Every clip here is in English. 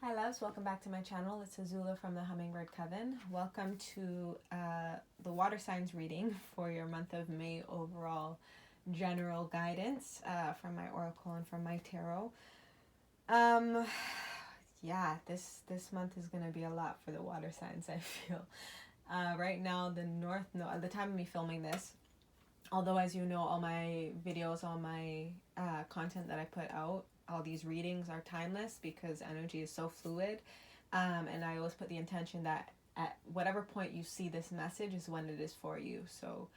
Hi loves, welcome back to my channel. It's Azula from the Hummingbird Coven. Welcome to the water signs reading for your month of May overall general guidance from my oracle and from my tarot. Yeah, this month is going to be a lot for the water signs, I feel. Right now, the North Node, at the time of me filming this, although as you know, all my videos, all my content that I put out, all these readings are timeless because energy is so fluid. And I always put the intention that at whatever point you see this message is when it is for you. So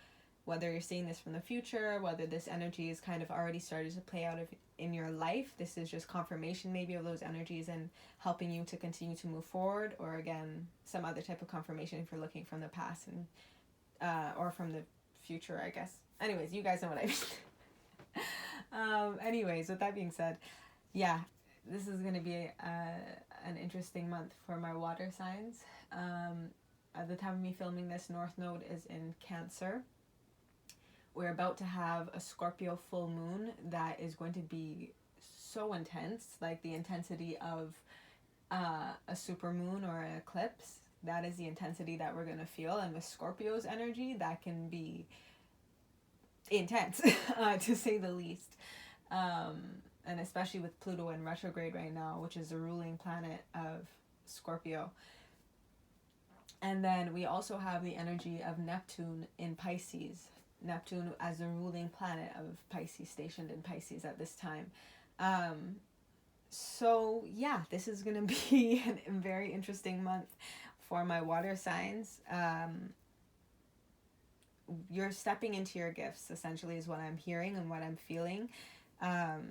whether you're seeing this from the future, whether this energy is kind of already started to play out in your life, this is just confirmation maybe of those energies and helping you to continue to move forward, or again, some other type of confirmation if you're looking from the past and or from the future, I guess. Anyways, you guys know what I mean. Anyways, with that being said, yeah, this is going to be an interesting month for my water signs. At the time of me filming this, North Node is in Cancer. We're about to have a Scorpio full moon that is going to be so intense, like the intensity of a super moon or an eclipse. That is the intensity that we're going to feel. And with Scorpio's energy, that can be intense, to say the least. And especially with Pluto in retrograde right now, which is the ruling planet of Scorpio. And then we also have the energy of Neptune in Pisces. Neptune as the ruling planet of Pisces, stationed in Pisces at this time. So yeah, this is going to be a very interesting month for my water signs. You're stepping into your gifts, essentially, is what I'm hearing and what I'm feeling.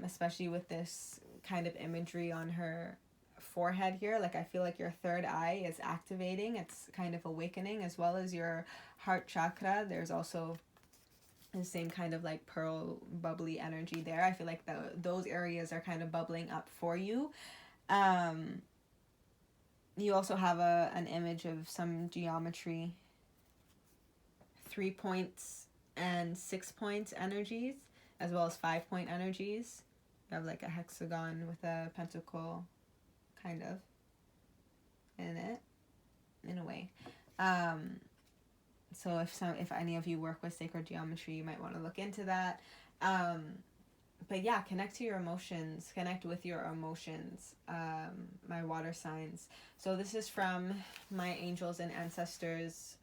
Especially with this kind of imagery on her forehead here. Like, I feel like your third eye is activating. It's kind of awakening, as well as your heart chakra. There's also the same kind of like pearl bubbly energy there. I feel like those areas are kind of bubbling up for you. You also have an image of some geometry, 3 points and 6 points energies, as well as 5-point energies. You have like a hexagon with a pentacle kind of in it, in a way. So if any of you work with sacred geometry, you might want to look into that. But yeah, connect to your emotions, connect with your emotions, my water signs. So this is from my angels and ancestors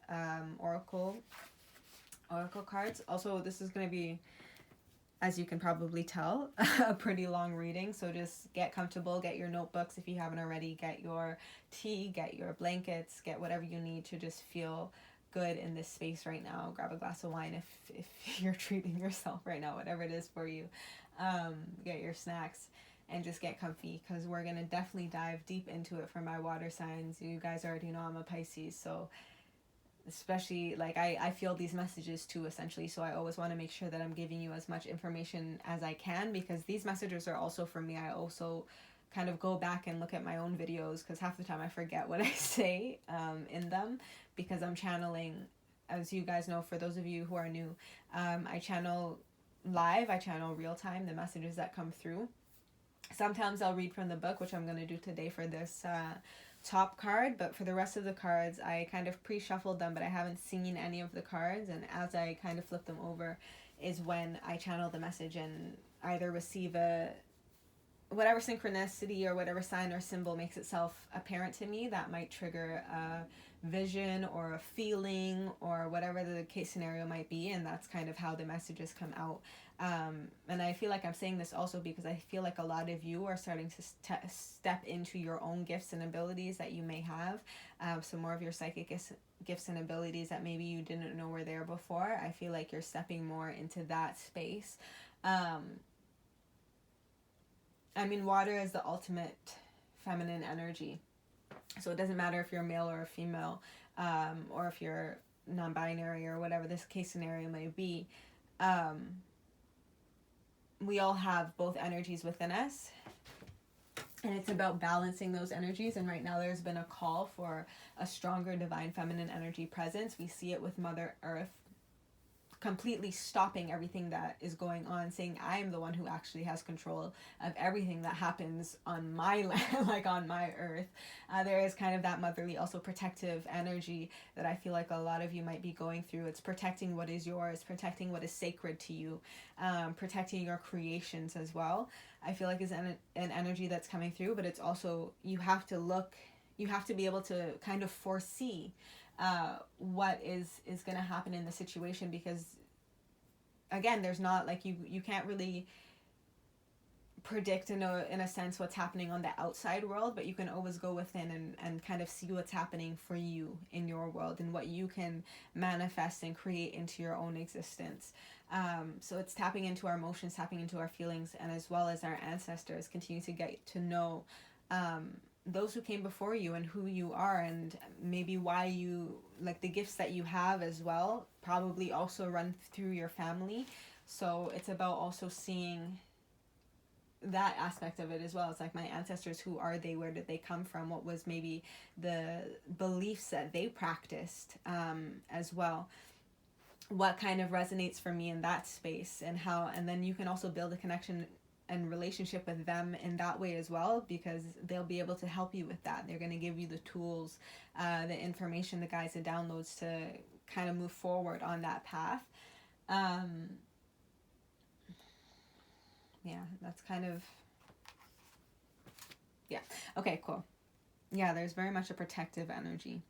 oracle cards. Also, this is going to be, as you can probably tell, a pretty long reading. So just get comfortable, get your notebooks if you haven't already, get your tea, get your blankets, get whatever you need to just feel good in this space right now. Grab a glass of wine if you're treating yourself right now, whatever it is for you. Get your snacks and just get comfy, because we're going to definitely dive deep into it for my water signs. You guys already know I'm a Pisces, so especially like I feel these messages too, essentially, so I always want to make sure that I'm giving you as much information as I can, because these messages are also for me. I also kind of go back and look at my own videos, because half the time I forget what I say in them, because I'm channeling, as you guys know, for those of you who are new, I channel live, I channel real time the messages that come through. Sometimes I'll read from the book, which I'm going to do today for this top card, but for the rest of the cards I kind of pre-shuffled them, but I haven't seen any of the cards, and as I kind of flip them over is when I channel the message and either receive whatever synchronicity or whatever sign or symbol makes itself apparent to me that might trigger a vision or a feeling or whatever the case scenario might be, and that's kind of how the messages come out. And I feel like I'm saying this also because I feel like a lot of you are starting to step into your own gifts and abilities that you may have, some more of your psychic gifts and abilities that maybe you didn't know were there before. I feel like you're stepping more into that space. I mean, water is the ultimate feminine energy. So it doesn't matter if you're a male or a female, or if you're non-binary or whatever this case scenario may be. We all have both energies within us, and it's about balancing those energies. And right now there's been a call for a stronger divine feminine energy presence. We see it with Mother Earth completely stopping everything that is going on, saying I am the one who actually has control of everything that happens on my land, like on my earth. There is kind of that motherly, also protective energy that I feel like a lot of you might be going through. It's protecting what is yours, protecting what is sacred to you, protecting your creations as well. I feel like is an energy that's coming through, but it's also, you have to be able to kind of foresee what is going to happen in the situation, because again, there's not like you can't really predict in a sense what's happening on the outside world, but you can always go within and kind of see what's happening for you in your world and what you can manifest and create into your own existence. So it's tapping into our emotions, tapping into our feelings, and as well as our ancestors, continue to get to know those who came before you and who you are, and maybe why you, like the gifts that you have as well, probably also run through your family. So it's about also seeing that aspect of it as well. It's like, my ancestors, who are they? Where did they come from? What was maybe the beliefs that they practiced as well? What kind of resonates for me in that space, and how, and then you can also build a connection and relationship with them in that way as well, because they'll be able to help you with that. They're going to give you the tools, the information, the guides, the downloads to kind of move forward on that path. Yeah, that's kind of, yeah. Okay, cool. Yeah, there's very much a protective energy.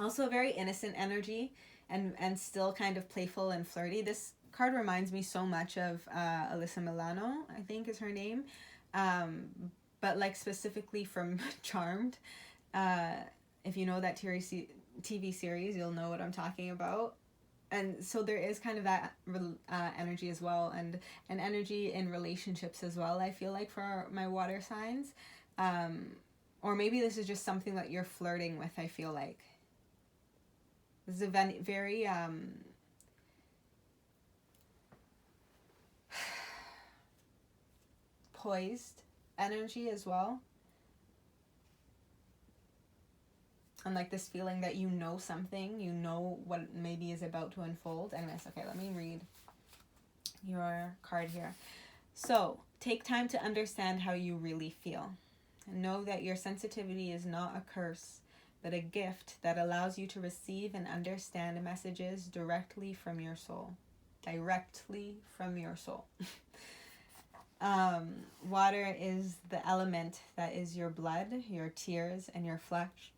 Also a very innocent energy, and still kind of playful and flirty. This card reminds me so much of Alyssa Milano, I think is her name. But like specifically from Charmed. If you know that TV series, you'll know what I'm talking about. And so there is kind of that energy as well, and an energy in relationships as well, I feel like, for my water signs. Or maybe this is just something that you're flirting with, I feel like. This is a very poised energy as well. And like this feeling that you know something, you know what maybe is about to unfold. Anyways, okay, let me read your card here. So, take time to understand how you really feel. Know that your sensitivity is not a curse, but a gift that allows you to receive and understand messages directly from your soul. Directly from your soul. Water is the element that is your blood, your tears, and your flesh.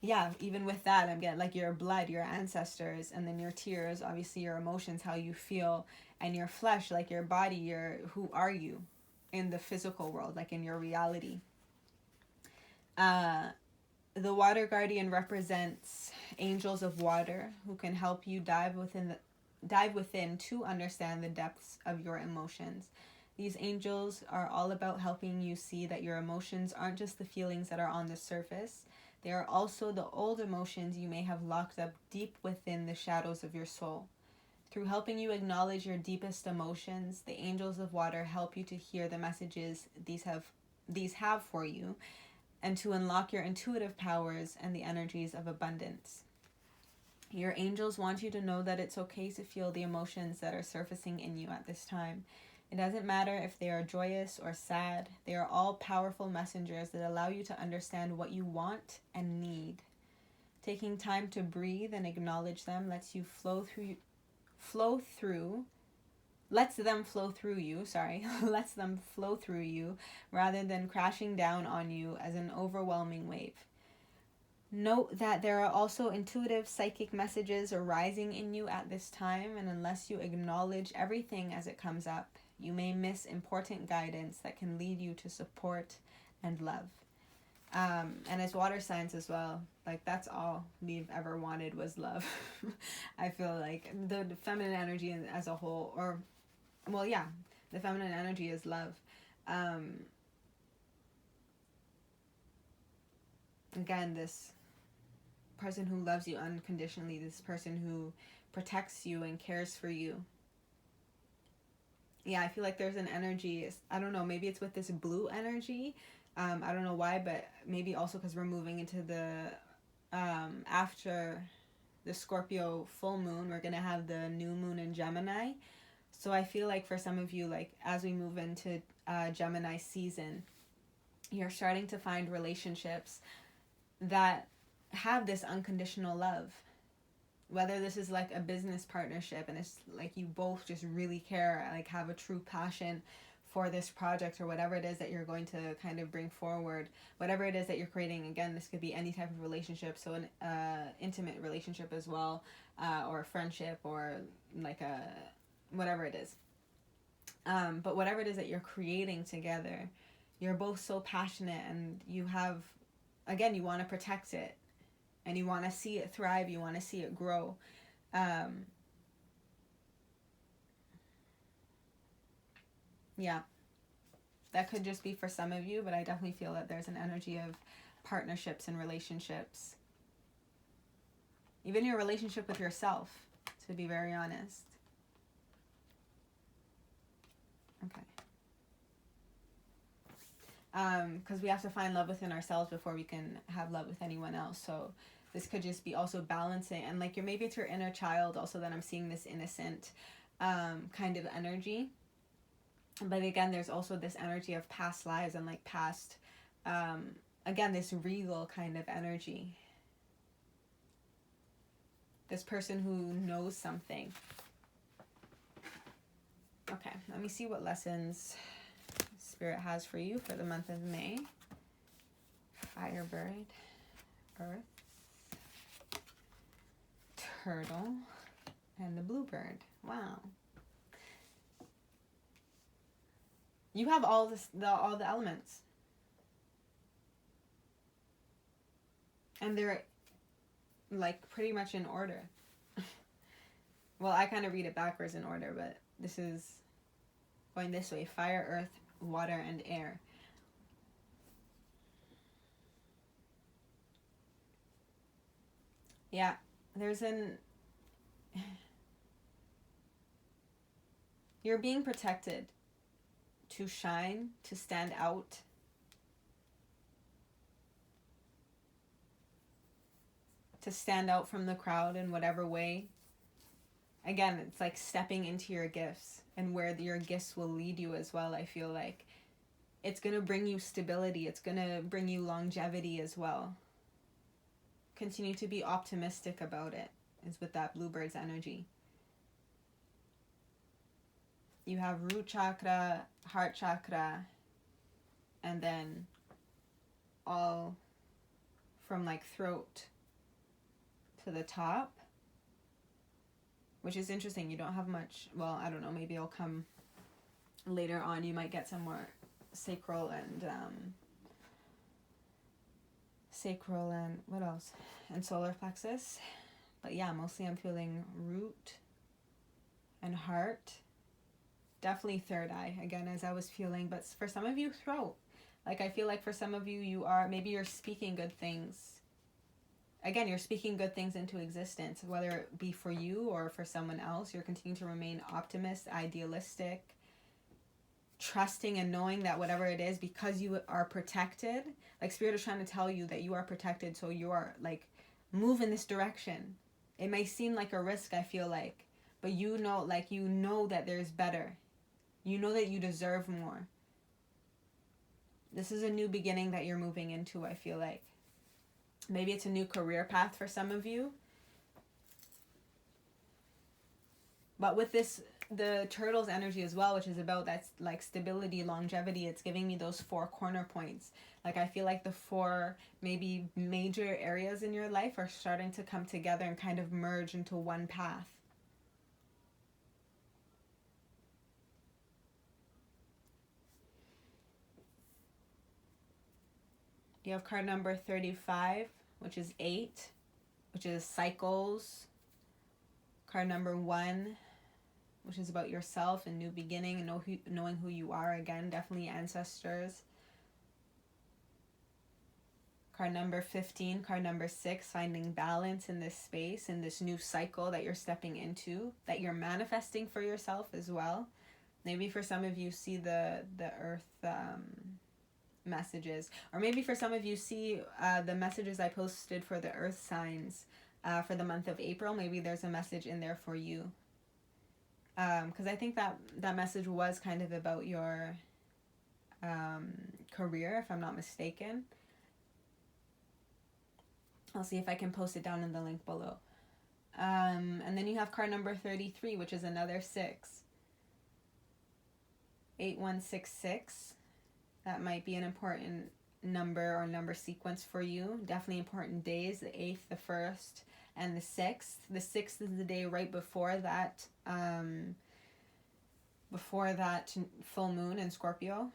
Yeah, even with that, I'm getting like your blood, your ancestors, and then your tears, obviously your emotions, how you feel, and your flesh, like your body, who are you in the physical world, like in your reality. The water guardian represents angels of water who can help you dive within to understand the depths of your emotions. These angels are all about helping you see that your emotions aren't just the feelings that are on the surface. They are also the old emotions you may have locked up deep within the shadows of your soul. Through helping you acknowledge your deepest emotions, the angels of water help you to hear the messages these have for you, and to unlock your intuitive powers and the energies of abundance. Your angels want you to know that it's okay to feel the emotions that are surfacing in you at this time. It doesn't matter if they are joyous or sad. They are all powerful messengers that allow you to understand what you want and need. Taking time to breathe and acknowledge them lets them flow through you rather than crashing down on you as an overwhelming wave. Note that there are also intuitive psychic messages arising in you at this time, and unless you acknowledge everything as it comes up, you may miss important guidance that can lead you to support and love. And as water signs as well, like that's all we've ever wanted was love. I feel like the feminine energy as a whole, the feminine energy is love. Again, this person who loves you unconditionally, this person who protects you and cares for you. Yeah, I feel like there's an energy, I don't know, maybe it's with this blue energy. I don't know why, but maybe also because we're moving into the after the Scorpio full moon, we're going to have the new moon in Gemini. So I feel like for some of you, like as we move into Gemini season, you're starting to find relationships that have this unconditional love. Whether this is like a business partnership and it's like you both just really care, like have a true passion for this project or whatever it is that you're going to kind of bring forward, whatever it is that you're creating. Again, this could be any type of relationship, so an intimate relationship as well, or a friendship, or like a whatever it is. But whatever it is that you're creating together, you're both so passionate, and you have, again, you want to protect it, and you want to see it thrive, you want to see it grow. Yeah, that could just be for some of you, but I definitely feel that there's an energy of partnerships and relationships. Even your relationship with yourself, to be very honest. Okay. Because we have to find love within ourselves before we can have love with anyone else. So this could just be also balancing, and like maybe it's your inner child also that I'm seeing, this innocent kind of energy. But again, there's also this energy of past lives and like past, again, this regal kind of energy. This person who knows something. Okay, let me see what lessons Spirit has for you for the month of May. Firebird, Earth, Turtle, and the Bluebird. Wow. You have all the elements. And they're like pretty much in order. Well, I kind of read it backwards in order, but this is going this way. Fire, earth, water, and air. Yeah, there's you're being protected to shine, to stand out. To stand out from the crowd in whatever way. Again, it's like stepping into your gifts and where your gifts will lead you as well. I feel like it's going to bring you stability. It's going to bring you longevity as well. Continue to be optimistic about it, is with that Bluebird's energy. You have root chakra, heart chakra, and then all from like throat to the top, which is interesting. You don't have much, well, I don't know, maybe it'll come later on. You might get some more sacral and what else? And solar plexus. But yeah, mostly I'm feeling root and heart. Definitely third eye, again, as I was feeling. But for some of you, throat. Like, I feel like for some of you, maybe you're speaking good things. Again, you're speaking good things into existence, whether it be for you or for someone else. You're continuing to remain optimist, idealistic, trusting and knowing that whatever it is, because you are protected, like Spirit is trying to tell you that you are protected, so you are like, move in this direction. It may seem like a risk, I feel like, but you know that there's better. You know that you deserve more. This is a new beginning that you're moving into, I feel like. Maybe it's a new career path for some of you. But with this, the turtle's energy as well, which is about that's like stability, longevity, it's giving me those 4 corner points. Like, I feel like the 4 maybe major areas in your life are starting to come together and kind of merge into one path. You have card number 35, which is 8, which is cycles. Card number 1, which is about yourself and new beginning and knowing who you are. Again, definitely ancestors. Card number 15, card number 6, finding balance in this space, in this new cycle that you're stepping into, that you're manifesting for yourself as well. Maybe for some of you see the earth messages, or maybe for some of you see the messages I posted for the earth signs for the month of April. Maybe there's a message in there for you. Because I think that message was kind of about your career, if I'm not mistaken. I'll see if I can post it down in the link below. And then you have card number 33, which is another 6. 8166. That might be an important number or number sequence for you. Definitely important days, the 8th, the 1st, and the 6th. The 6th is the day right before that full moon in Scorpio.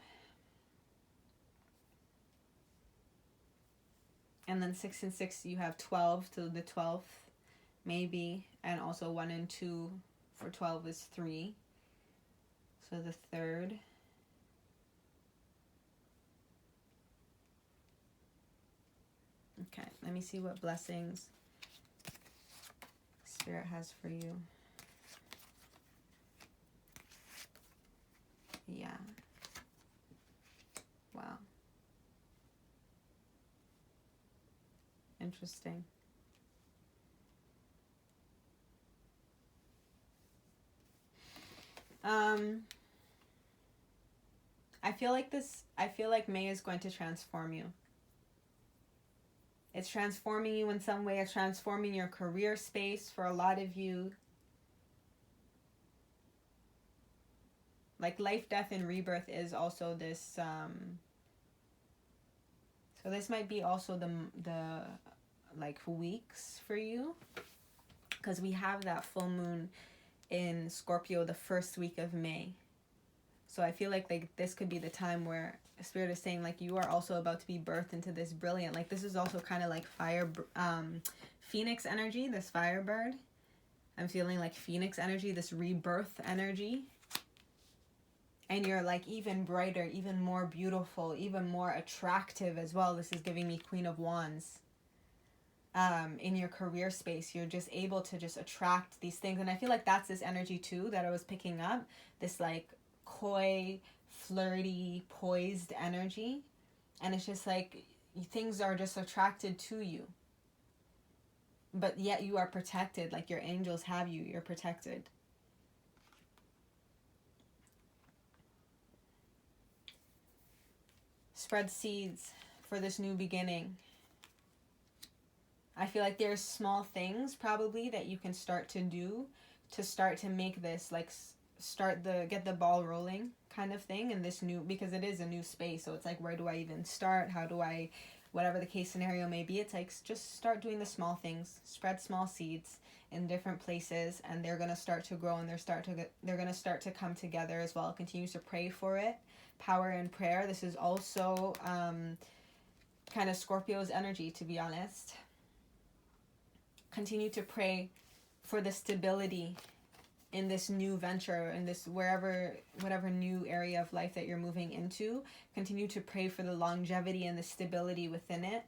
And then 6 and 6, you have 12 to the 12th, maybe. And also 1 and 2 for 12 is 3. So the 3rd. Okay, let me see what blessings Spirit has for you. Yeah. Wow. Interesting. I feel like May is going to transform you. It's transforming you in some way. It's transforming your career space for a lot of you. Like life, death, and rebirth is also this. So this might be also the like weeks for you, because we have that full moon in Scorpio the first week of May. So I feel like this could be the time where Spirit is saying like you are also about to be birthed into this brilliant, like this is also kind of like phoenix energy, this firebird. I'm feeling like phoenix energy, this rebirth energy. And you're like even brighter, even more beautiful, even more attractive as well. This is giving me Queen of Wands. In your career space, you're just able to just attract these things. And I feel like that's this energy too that I was picking up. This like coy, flirty, poised energy. And it's just like things are just attracted to you. But yet you are protected. Like your angels have you. You're protected. Spread seeds for this new beginning. I feel like there's small things probably that you can start to do to start to make this like get the ball rolling kind of thing in this new, because it is a new space. So it's like, where do I even start? How do I, whatever the case scenario may be, it's like just start doing the small things, spread small seeds in different places, and they're going to start to grow, and they're going to start to come together as well. Continue to pray for it. Power in prayer. This is also kind of Scorpio's energy, to be honest. Continue to pray for the stability in this new venture, in this whatever new area of life that you're moving into. Continue to pray for the longevity and the stability within it.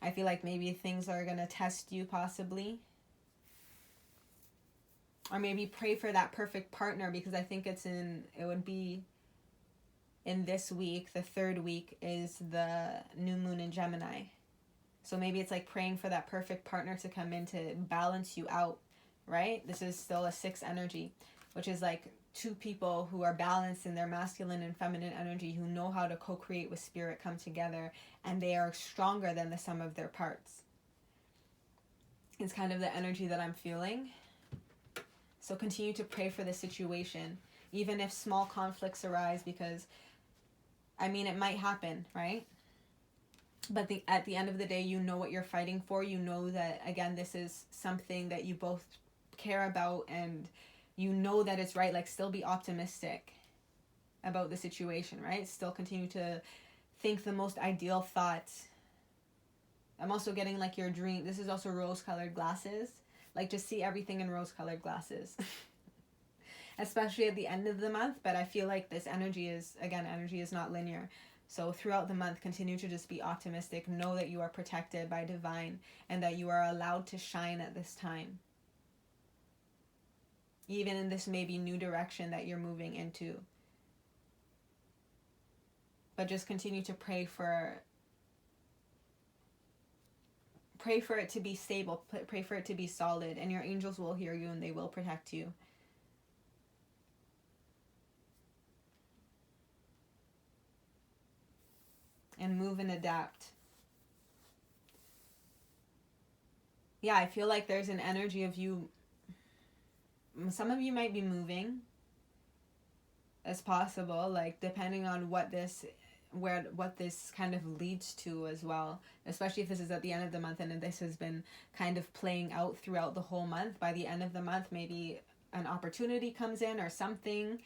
I feel like maybe things are going to test you possibly. Or maybe pray for that perfect partner, because I think it would be in this week, the 3rd week is the new moon in Gemini. So maybe it's like praying for that perfect partner to come in to balance you out, right? This is still a 6 energy, which is like 2 people who are balanced in their masculine and feminine energy, who know how to co-create with spirit, come together, and they are stronger than the sum of their parts. It's kind of the energy that I'm feeling. So continue to pray for the situation, even if small conflicts arise, because, I mean, it might happen, right? But at the end of the day, you know what you're fighting for. You know that, again, this is something that you both care about, and you know that it's right. Like, still be optimistic about the situation, right? Still continue to think the most ideal thoughts. I'm also getting like your dream. This is also rose-colored glasses. Like, just see everything in rose-colored glasses. Especially at the end of the month. But I feel like this energy is not linear. So throughout the month, continue to just be optimistic. Know that you are protected by divine, and that you are allowed to shine at this time. Even in this maybe new direction that you're moving into. But just continue to pray for pray for it to be stable, pray for it to be solid, and your angels will hear you and they will protect you. And move and adapt. Yeah, I feel like there's an energy of you. Some of you might be moving as possible, like depending on what this kind of leads to as well, especially if this is at the end of the month and this has been kind of playing out throughout the whole month. By the end of the month, maybe an opportunity comes in or something,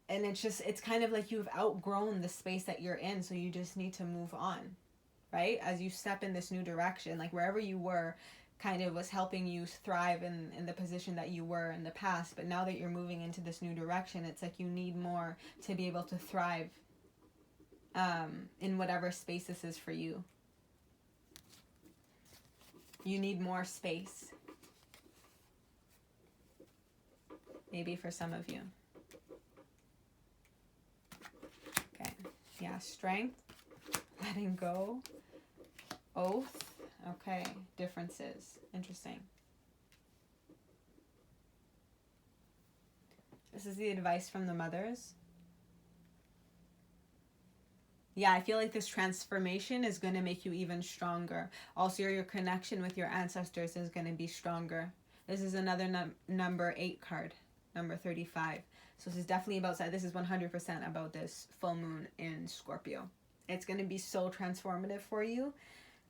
and it's kind of like you've outgrown the space that you're in, so you just need to move on, right? As you step in this new direction, like wherever you were kind of was helping you thrive in the position that you were in the past, but now that you're moving into this new direction, it's like you need more to be able to thrive in whatever space this is for you. You need more space, maybe for some of you. Okay, yeah, strength, letting go, oath. Okay, differences. Interesting. This is the advice from the mothers. Yeah, I feel like this transformation is going to make you even stronger. Also, your connection with your ancestors is going to be stronger. This is another number 8 card, number 35. So this is definitely about, this is 100% about this full moon in Scorpio. It's going to be so transformative for you.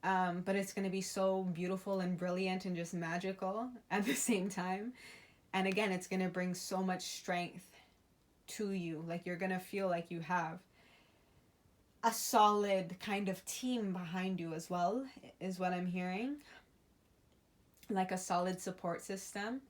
But it's going to be so beautiful and brilliant and just magical at the same time. And again, it's going to bring so much strength to you. Like you're going to feel like you have a solid kind of team behind you as well, is what I'm hearing. Like a solid support system.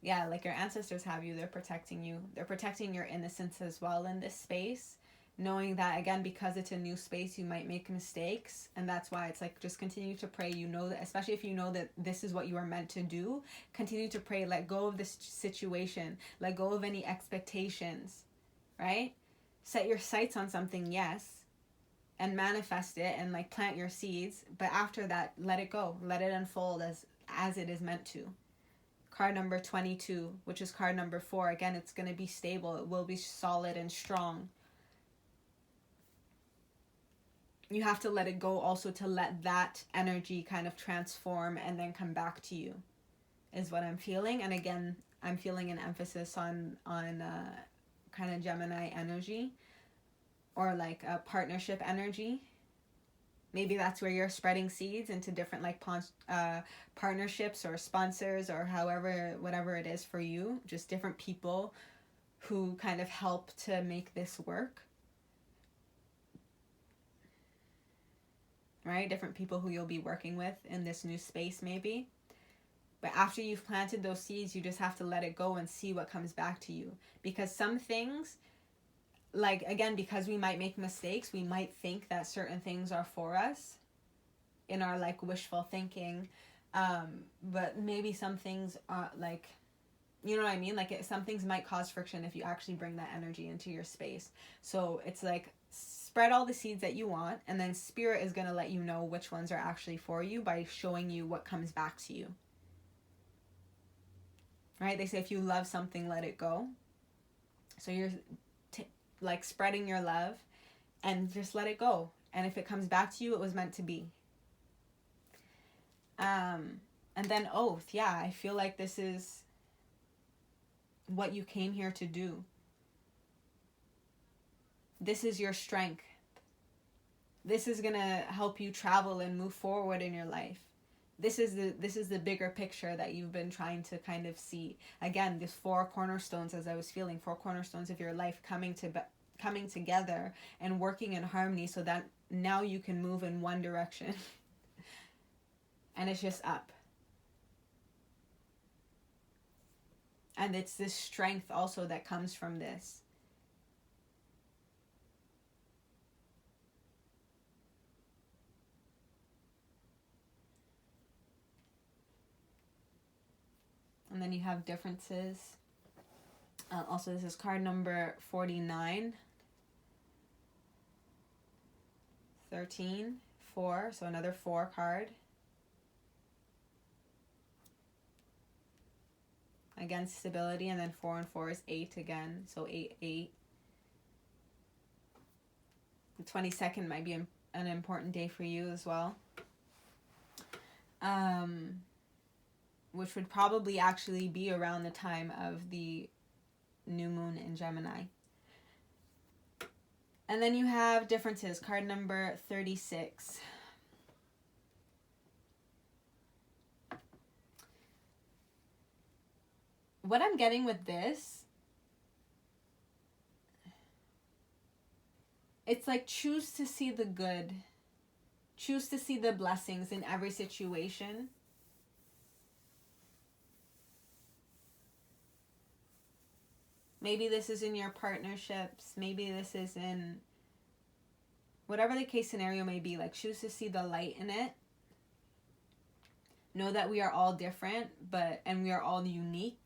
Yeah, like your ancestors have you. They're protecting you. They're protecting your innocence as well in this space. Knowing that, again, because it's a new space, you might make mistakes. And that's why it's like, just continue to pray. You know that, especially if you know that this is what you are meant to do, continue to pray. Let go of this situation. Let go of any expectations, right? Set your sights on something, yes, and manifest it and like plant your seeds. But after that, let it go. Let it unfold as it is meant to. Card number 22, which is card number 4. Again, it's going to be stable. It will be solid and strong. You have to let it go also to let that energy kind of transform and then come back to you, is what I'm feeling. And again, I'm feeling an emphasis on kind of Gemini energy, or like a partnership energy. Maybe that's where you're spreading seeds into different like partnerships or sponsors or whatever it is for you. Just different people who kind of help to make this work. Right? Different people who you'll be working with in this new space maybe. But after you've planted those seeds, you just have to let it go and see what comes back to you. Because some things, like again, because we might make mistakes, we might think that certain things are for us in our like wishful thinking. But maybe some things are like, you know what I mean? Like some things might cause friction if you actually bring that energy into your space. So it's like, spread all the seeds that you want, and then Spirit is going to let you know which ones are actually for you by showing you what comes back to you. Right? They say if you love something, let it go. So you're like spreading your love and just let it go. And if it comes back to you, it was meant to be. And then oath. Yeah, I feel like this is what you came here to do. This is your strength. This is going to help you travel and move forward in your life. This is the bigger picture that you've been trying to kind of see. Again, these 4 cornerstones, as I was feeling, 4 cornerstones of your life coming together and working in harmony so that now you can move in one direction. And it's just up. And it's this strength also that comes from this. And then you have differences. Also, this is card number 49, 13, 4, so another 4 card. Again, stability, and then 4 and 4 is 8 again, so 8, 8. The 22nd might be an important day for you as well. Which would probably actually be around the time of the new moon in Gemini. And then you have differences. Card number 36. What I'm getting with this, it's like choose to see the good. Choose to see the blessings in every situation. Maybe this is in your partnerships. Maybe this is in whatever the case scenario may be. Like, choose to see the light in it. Know that we are all different, and we are all unique.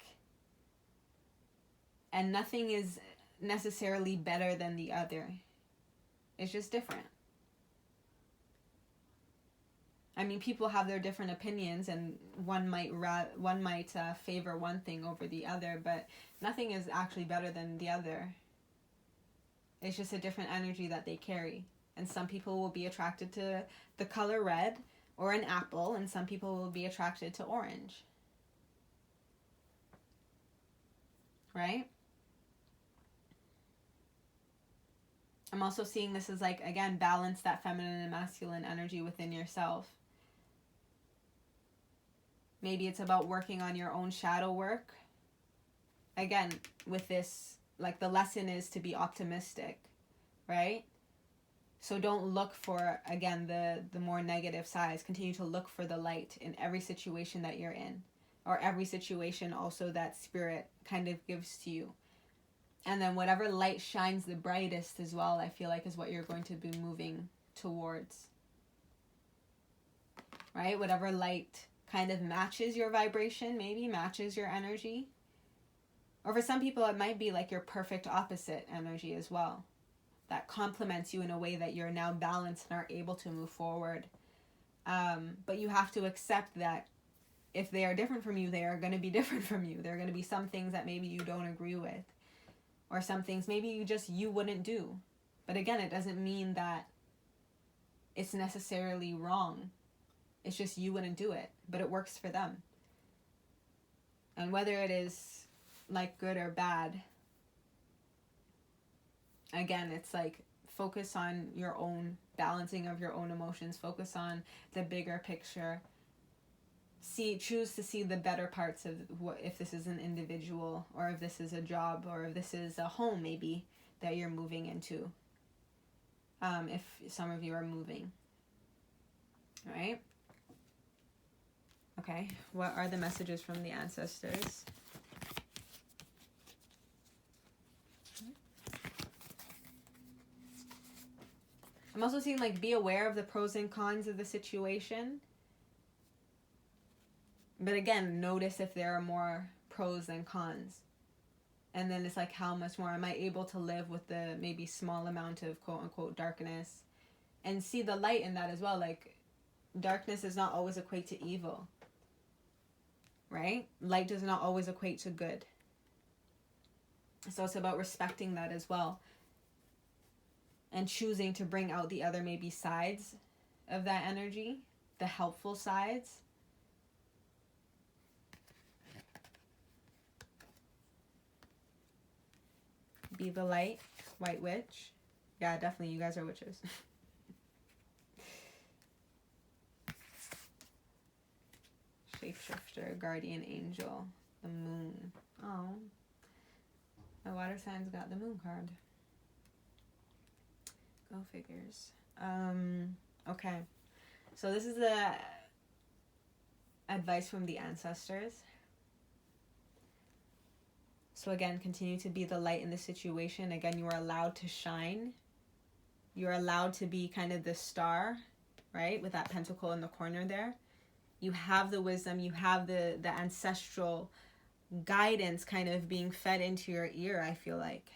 And nothing is necessarily better than the other. It's just different. I mean, people have their different opinions, and one might favor one thing over the other, but nothing is actually better than the other. It's just a different energy that they carry. And some people will be attracted to the color red or an apple, and some people will be attracted to orange. Right? I'm also seeing this as, like, again, balance that feminine and masculine energy within yourself. Maybe it's about working on your own shadow work. Again, with this, like, the lesson is to be optimistic, right? So don't look for, again, the more negative sides. Continue to look for the light in every situation that you're in, or every situation also that spirit kind of gives to you. And then whatever light shines the brightest as well, I feel like, is what you're going to be moving towards. Right? Whatever light kind of matches your vibration, maybe matches your energy. Or for some people, it might be like your perfect opposite energy as well. That complements you in a way that you're now balanced and are able to move forward. But you have to accept that if they are different from you, they are going to be different from you. There are going to be some things that maybe you don't agree with. Or some things maybe you wouldn't do. But again, it doesn't mean that it's necessarily wrong. It's just you wouldn't do it, but it works for them. And whether it is like good or bad, again, it's like focus on your own balancing of your own emotions. Focus on the bigger picture. Choose to see the better parts of what, if this is an individual, or if this is a job, or if this is a home maybe that you're moving into. If some of you are moving. All right? Okay, what are the messages from the ancestors? I'm also seeing, like, be aware of the pros and cons of the situation. But again, notice if there are more pros than cons. And then it's like, how much more am I able to live with the maybe small amount of quote-unquote darkness? And see the light in that as well. Like, darkness does not always equate to evil. Right? Light does not always equate to good. So it's about respecting that as well. And choosing to bring out the other maybe sides of that energy. The helpful sides. Be the light, White Witch. Yeah, definitely, you guys are witches. Shapeshifter, Guardian Angel, the Moon. Oh, my water sign's got the Moon card. Go figures. Okay. So this is the advice from the ancestors. So again, continue to be the light in the situation. Again, you are allowed to shine. You're allowed to be kind of the star, right? With that pentacle in the corner there. You have the wisdom. You have the ancestral guidance kind of being fed into your ear, I feel like.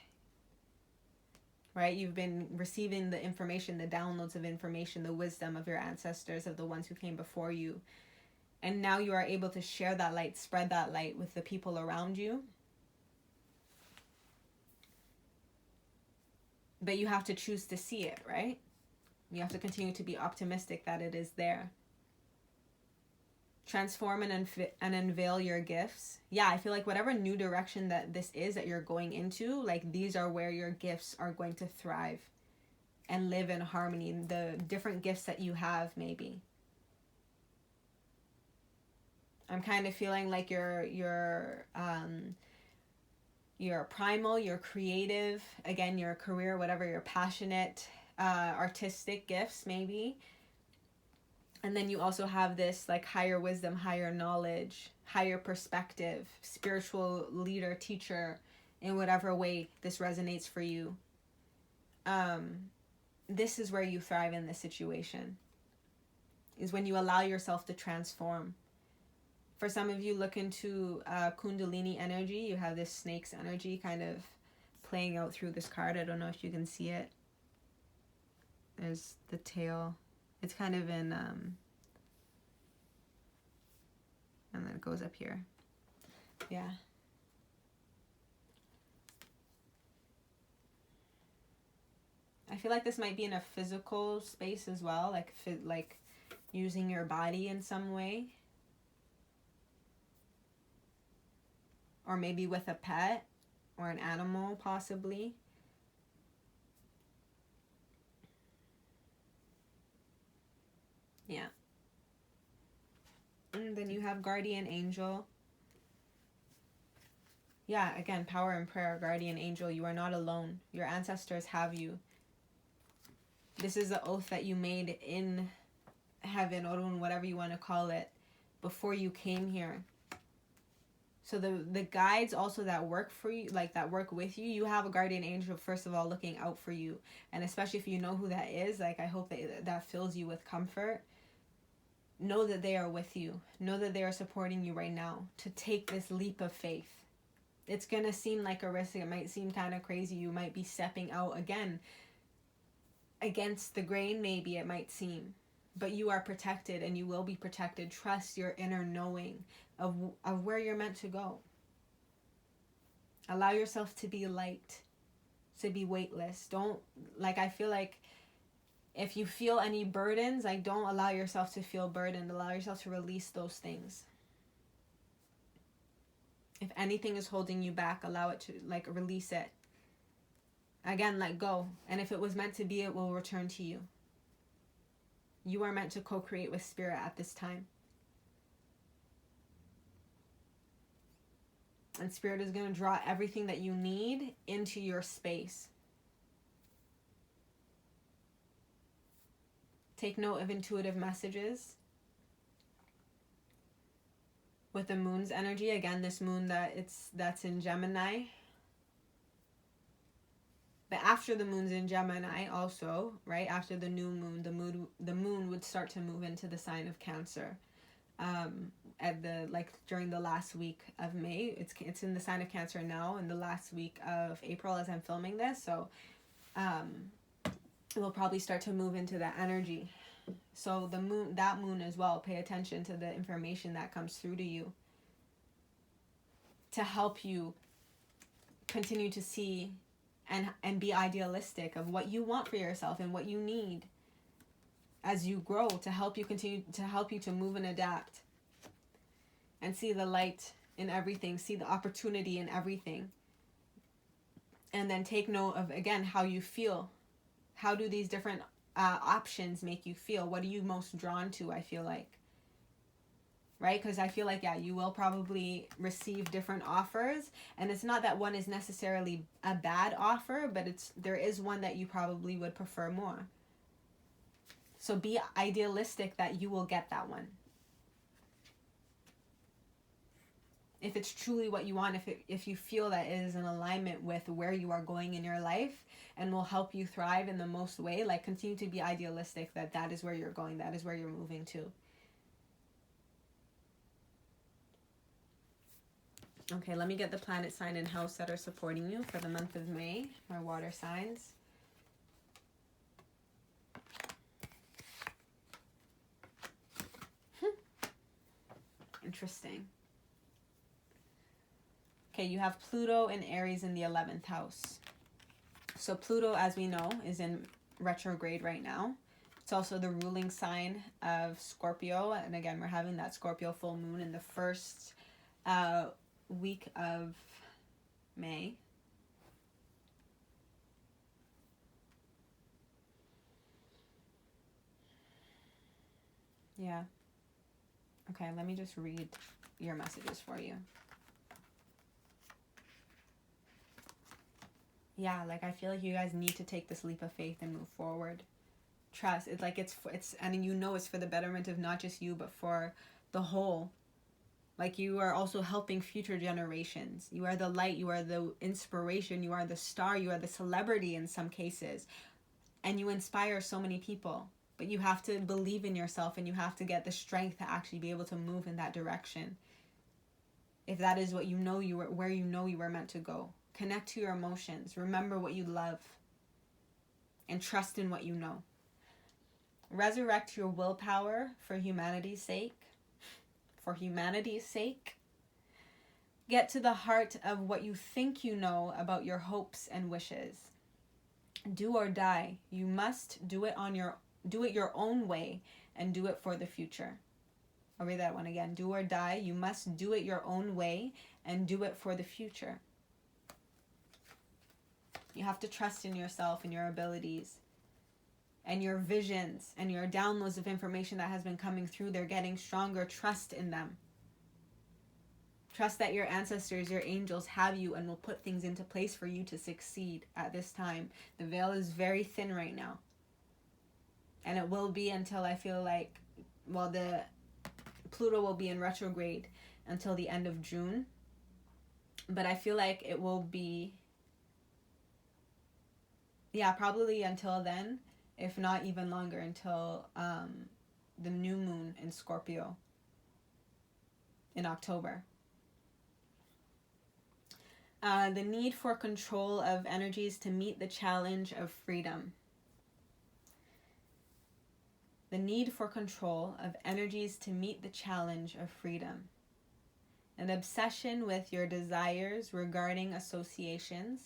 right? You've been receiving the information, the downloads of information, the wisdom of your ancestors, of the ones who came before you. And now you are able to share that light, spread that light with the people around you. But you have to choose to see it, right? You have to continue to be optimistic that it is there. Transform and unveil your gifts. Yeah, I feel like whatever new direction that this is that you're going into, like these are where your gifts are going to thrive and live in harmony. The different gifts that you have, maybe. I'm kind of feeling like you're primal, you're creative, again, your career, whatever, your passionate, artistic gifts, maybe. And then you also have this like higher wisdom, higher knowledge, higher perspective, spiritual leader, teacher, in whatever way this resonates for you. This is where you thrive in this situation, is when you allow yourself to transform. For some of you, look into Kundalini energy. You have this snake's energy kind of playing out through this card. I don't know if you can see it. There's the tail. It's kind of in, and then it goes up here. Yeah. I feel like this might be in a physical space as well, like using your body in some way. Or maybe with a pet or an animal, possibly. Yeah. And then you have guardian angel. Yeah, again, power and prayer, guardian angel. You are not alone. Your ancestors have you. This is the oath that you made in heaven, or whatever you want to call it, before you came here. So the guides also that work for you, like that work with you, you have a guardian angel, first of all, looking out for you. And especially if you know who that is, like I hope that fills you with comfort. Know that they are with you. Know that they are supporting you right now to take this leap of faith. It's going to seem like a risk. It might seem kind of crazy. You might be stepping out again against the grain, maybe it might seem. But you are protected and you will be protected. Trust your inner knowing of where you're meant to go. Allow yourself to be light, to be weightless. Don't, like, I feel like if you feel any burdens, like, don't allow yourself to feel burdened. Allow yourself to release those things. If anything is holding you back, allow it to, like, release it. Again, let go. And if it was meant to be, it will return to you. You are meant to co-create with spirit at this time. And spirit is going to draw everything that you need into your space. Take note of intuitive messages. With the moon's energy, again, this moon that's in Gemini. But after the moon's in Gemini also, right? After the new moon, the moon would start to move into the sign of Cancer. During the last week of May, it's in the sign of Cancer now, in the last week of April as I'm filming this. So it will probably start to move into that energy. So that moon as well, pay attention to the information that comes through to you to help you continue to see and be idealistic of what you want for yourself and what you need as you grow, to help you to move and adapt and see the light in everything, see the opportunity in everything. And then take note of, again, how you feel. How do these different options make you feel? What are you most drawn to, I feel like? Right? Because I feel like, yeah, you will probably receive different offers. And it's not that one is necessarily a bad offer, but there is one that you probably would prefer more. So be idealistic that you will get that one. If it's truly what you want, if you feel that it is in alignment with where you are going in your life and will help you thrive in the most way, like, continue to be idealistic that is where you're going, that is where you're moving to. Okay, let me get the planet sign and house that are supporting you for the month of May, my water signs. Interesting. Okay, you have Pluto and Aries in the 11th house. So Pluto, as we know, is in retrograde right now. It's also the ruling sign of Scorpio. And again, we're having that Scorpio full moon in the first week of May. Yeah. Okay, let me just read your messages for you. Yeah, like I feel like you guys need to take this leap of faith and move forward. Trust. It's like it's and you know it's for the betterment of not just you but for the whole. Like you are also helping future generations. You are the light, you are the inspiration, you are the star, you are the celebrity in some cases. And you inspire so many people. But you have to believe in yourself and you have to get the strength to actually be able to move in that direction. If that is what you know you were, where you know you were meant to go. Connect to your emotions. Remember what you love. And trust in what you know. Resurrect your willpower for humanity's sake. For humanity's sake. Get to the heart of what you think you know about your hopes and wishes. Do or die. You must do it your own way and do it for the future. I'll read that one again. Do or die. You must do it your own way and do it for the future. You have to trust in yourself and your abilities and your visions and your downloads of information that has been coming through. They're getting stronger. Trust in them. Trust that your ancestors, your angels have you and will put things into place for you to succeed at this time. The veil is very thin right now. And it will be until I feel like, well, the Pluto will be in retrograde until the end of June. But I feel like it will be, yeah, probably until then, if not even longer, until the new moon in Scorpio in October. The need for control of energies to meet the challenge of freedom. The need for control of energies to meet the challenge of freedom. An obsession with your desires regarding associations.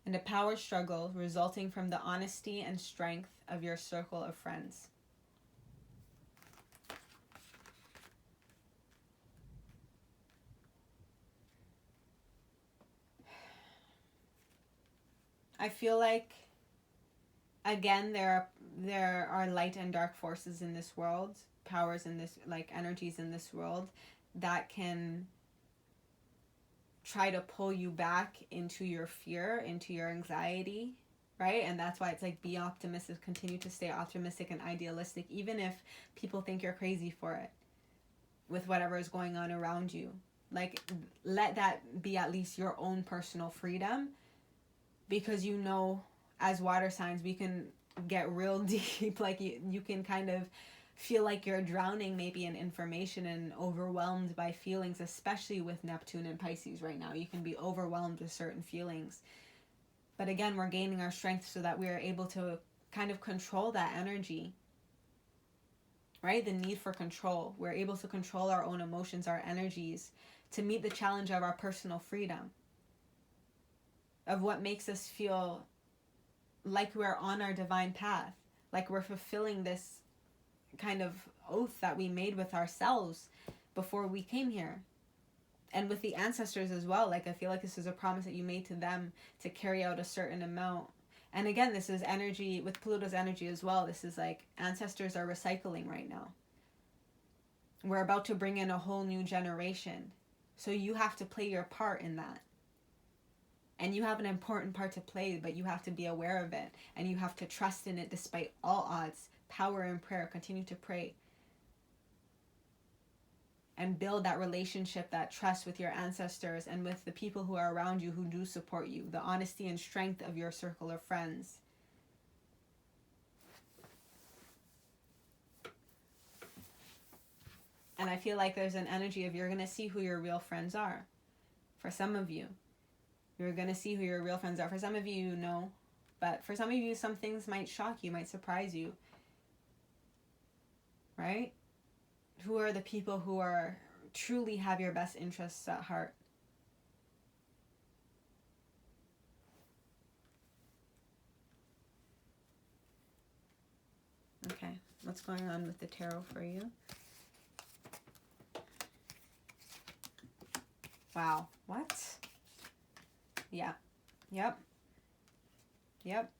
And a power struggle resulting from the honesty and strength of your circle of friends. I feel like, again, there are light and dark forces in this world, powers in this, like energies in this world that can try to pull you back into your fear, into your anxiety, right? And that's why it's like, be optimistic, continue to stay optimistic and idealistic, even if people think you're crazy for it with whatever is going on around you. Like, let that be at least your own personal freedom, because you know, as water signs, we can get real deep. Like you can kind of feel like you're drowning maybe in information and overwhelmed by feelings, especially with Neptune and Pisces right now. You can be overwhelmed with certain feelings. But again, we're gaining our strength so that we're able to kind of control that energy, right? The need for control. We're able to control our own emotions, our energies, to meet the challenge of our personal freedom, of what makes us feel like we're on our divine path, like we're fulfilling this kind of oath that we made with ourselves before we came here, and with the ancestors as well. Like, I feel like this is a promise that you made to them to carry out a certain amount. And again, this is energy with Pluto's energy as well. This is like ancestors are recycling right now. We're about to bring in a whole new generation, so you have to play your part in that. And you have an important part to play, but you have to be aware of it. And you have to trust in it despite all odds. Power in prayer. Continue to pray. And build that relationship, that trust with your ancestors and with the people who are around you who do support you. The honesty and strength of your circle of friends. And I feel like there's an energy of you're going to see who your real friends are. For some of you. You're going to see who your real friends are. For some of you, you know. But for some of you, some things might shock you, might surprise you. Right? Who are the people who are truly have your best interests at heart? Okay, what's going on with the tarot for you? Wow, what? Yeah, yep, yep.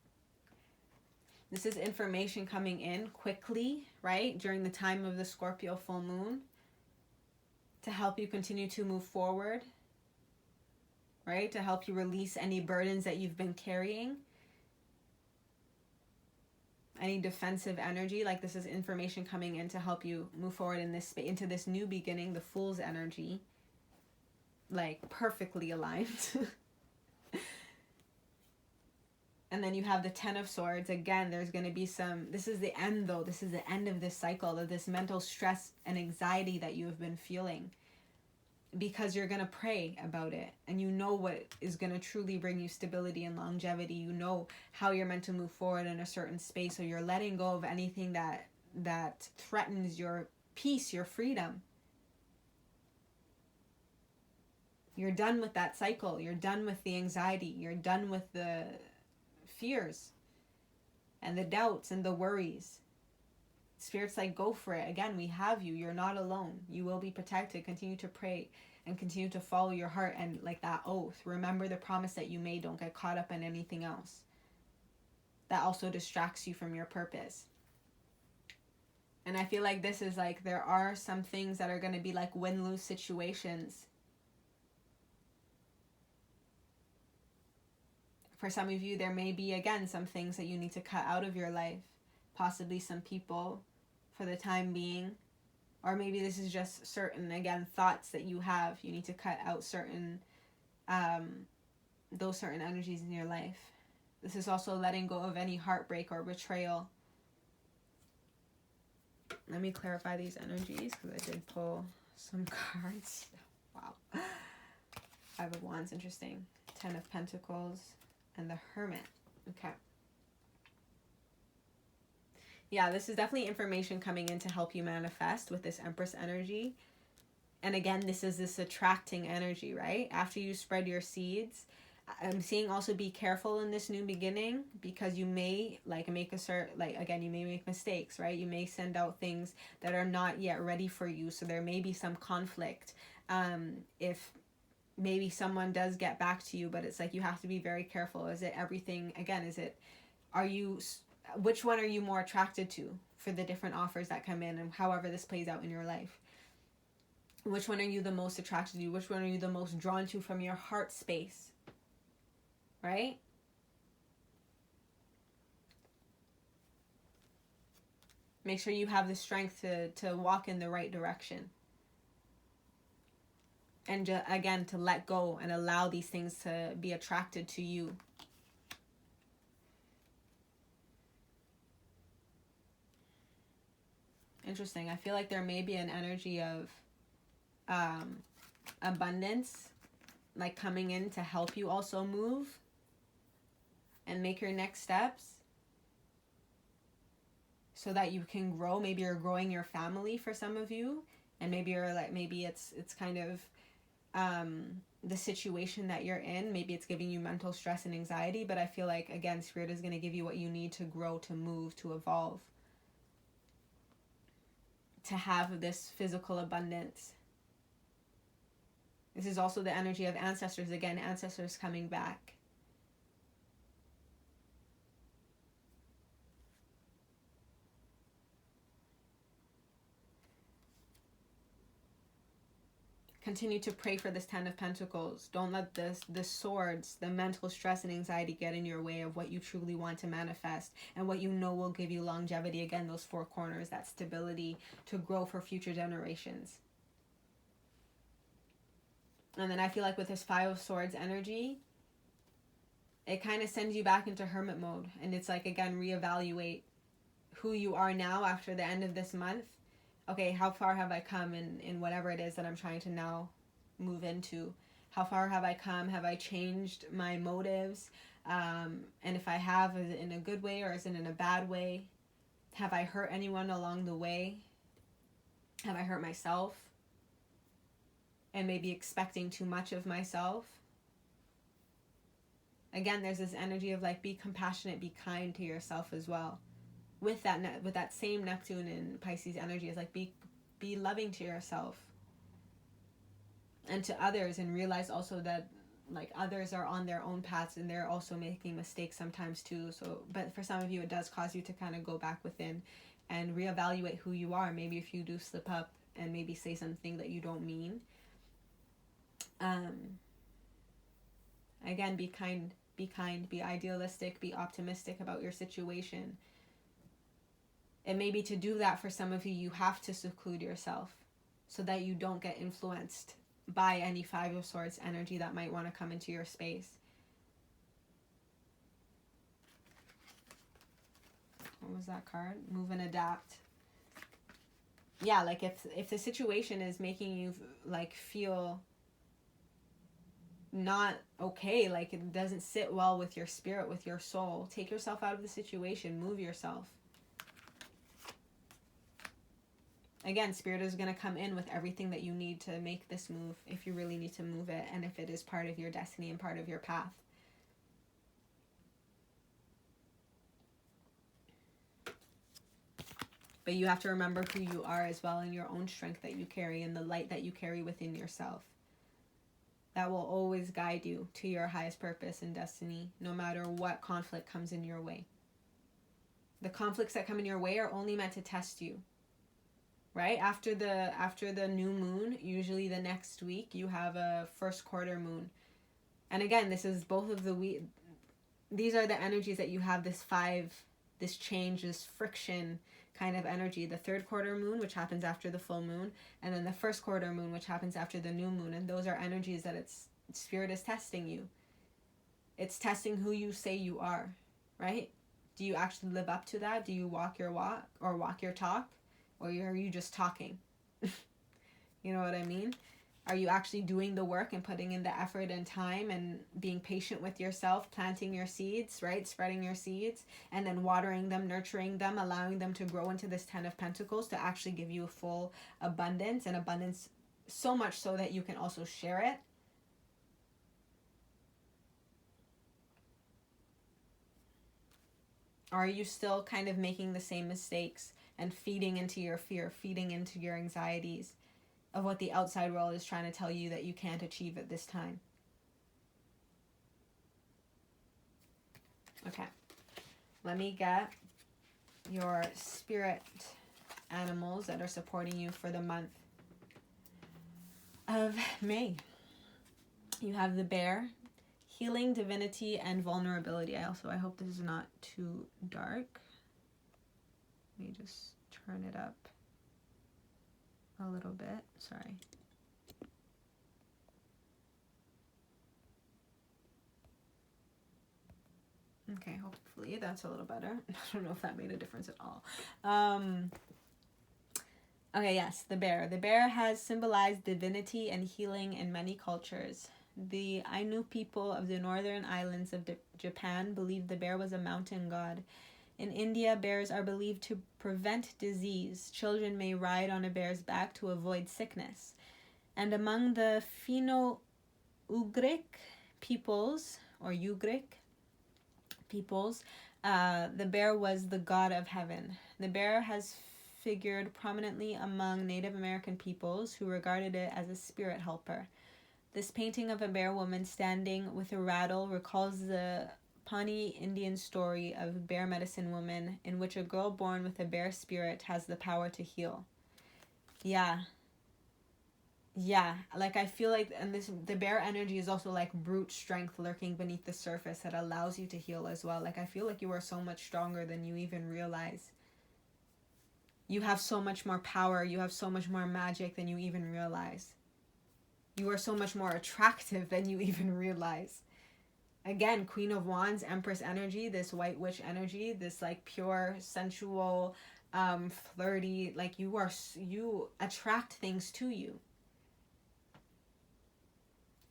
This is information coming in quickly, right? During the time of the Scorpio full moon to help you continue to move forward, right? To help you release any burdens that you've been carrying. Any defensive energy, like this is information coming in to help you move forward in this space, into this new beginning, the Fool's energy, like perfectly aligned. And then you have the Ten of Swords. Again, there's going to be some, this is the end though, this is the end of this cycle of this mental stress and anxiety that you have been feeling, because you're going to pray about it and you know what is going to truly bring you stability and longevity. You know how you're meant to move forward in a certain space, so you're letting go of anything that threatens your peace, your freedom. You're done with that cycle. You're done with the anxiety. You're done with the fears and the doubts and the worries. Spirit's like, go for it. Again, we have you. You're not alone. You will be protected. Continue to pray and continue to follow your heart and like that oath. Remember the promise that you made. Don't get caught up in anything else that also distracts you from your purpose. And I feel like this is like, there are some things that are going to be like win-lose situations. For some of you, there may be, again, some things that you need to cut out of your life. Possibly some people for the time being. Or maybe this is just certain, again, thoughts that you have. You need to cut out certain, those certain energies in your life. This is also letting go of any heartbreak or betrayal. Let me clarify these energies because I did pull some cards. Wow. Five of Wands, interesting. 10 of Pentacles. And the Hermit. Okay. Yeah, this is definitely information coming in to help you manifest with this Empress energy. And again, this is this attracting energy, right? After you spread your seeds, I'm seeing also be careful in this new beginning, because you may like make a certain, like again, you may make mistakes, right? You may send out things that are not yet ready for you. So there may be some conflict. If maybe someone does get back to you, but it's like you have to be very careful. Is it everything, again, which one are you more attracted to for the different offers that come in and however this plays out in your life? Which one are you the most attracted to? Which one are you the most drawn to from your heart space? Right? Make sure you have the strength to walk in the right direction. And again, to let go and allow these things to be attracted to you. Interesting. I feel like there may be an energy of abundance, like coming in to help you also move and make your next steps so that you can grow. Maybe you're growing your family for some of you, and maybe you're like, maybe it's kind of the situation that you're in, maybe it's giving you mental stress and anxiety, but I feel like, again, Spirit is going to give you what you need to grow, to move, to evolve, to have this physical abundance. This is also the energy of ancestors. Again, ancestors coming back. Continue to pray for this 10 of Pentacles. Don't let the swords, the mental stress and anxiety get in your way of what you truly want to manifest and what you know will give you longevity. Again, those four corners, that stability to grow for future generations. And then I feel like with this 5 of Swords energy, it kind of sends you back into hermit mode. And it's like, again, reevaluate who you are now after the end of this month. Okay, how far have I come in whatever it is that I'm trying to now move into? How far have I come? Have I changed my motives? And if I have, is it in a good way or is it in a bad way? Have I hurt anyone along the way? Have I hurt myself? And maybe expecting too much of myself? Again, there's this energy of like, be compassionate, be kind to yourself as well. With that same Neptune and Pisces energy, is like, be loving to yourself and to others, and realize also that like others are on their own paths and they're also making mistakes sometimes too. So, but for some of you, it does cause you to kind of go back within and reevaluate who you are. Maybe if you do slip up and maybe say something that you don't mean. Again, be kind, be idealistic, be optimistic about your situation. And maybe to do that, for some of you, you have to seclude yourself so that you don't get influenced by any Five of Swords energy that might want to come into your space. What was that card? Move and adapt. Yeah, like if the situation is making you like feel not okay, like it doesn't sit well with your spirit, with your soul, take yourself out of the situation, move yourself. Again, Spirit is going to come in with everything that you need to make this move, if you really need to move it, and if it is part of your destiny and part of your path. But you have to remember who you are as well, and your own strength that you carry and the light that you carry within yourself. That will always guide you to your highest purpose and destiny, no matter what conflict comes in your way. The conflicts that come in your way are only meant to test you. Right? After the new moon, usually the next week, you have a first quarter moon. And again, this is both of these are the energies that you have this change, this friction kind of energy. The third quarter moon, which happens after the full moon, and then the first quarter moon, which happens after the new moon. And those are energies that Spirit is testing you. It's testing who you say you are, right? Do you actually live up to that? Do you walk your walk or walk your talk? Or are you just talking? You know what I mean? Are you actually doing the work and putting in the effort and time and being patient with yourself, planting your seeds, right? Spreading your seeds and then watering them, nurturing them, allowing them to grow into this 10 of Pentacles to actually give you a full abundance, and abundance so much so that you can also share it. Or are you still kind of making the same mistakes and feeding into your fear, feeding into your anxieties of what the outside world is trying to tell you that you can't achieve at this time? Okay. Let me get your spirit animals that are supporting you for the month of May. You have the bear, healing, divinity, and vulnerability. I hope this is not too dark. Let me just turn it up a little bit. Sorry. Okay, hopefully that's a little better. I don't know if that made a difference at all. Okay, yes, the bear. The bear has symbolized divinity and healing in many cultures. The Ainu people of the northern islands of Japan believed the bear was a mountain god. In India, bears are believed to prevent disease. Children may ride on a bear's back to avoid sickness. And among the Finno-Ugric peoples, or Ugric peoples, the bear was the god of heaven. The bear has figured prominently among Native American peoples who regarded it as a spirit helper. This painting of a bear woman standing with a rattle recalls the Pawnee Indian story of bear medicine woman, in which a girl born with a bear spirit has the power to heal. Yeah, like I feel like, and the bear energy is also like brute strength lurking beneath the surface that allows you to heal as well. Like I feel like you are so much stronger than you even realize. You have so much more power, you have so much more magic than you even realize. You are so much more attractive than you even realize. Again, Queen of Wands, Empress energy, this white witch energy, this like pure, sensual, flirty, like you attract things to you.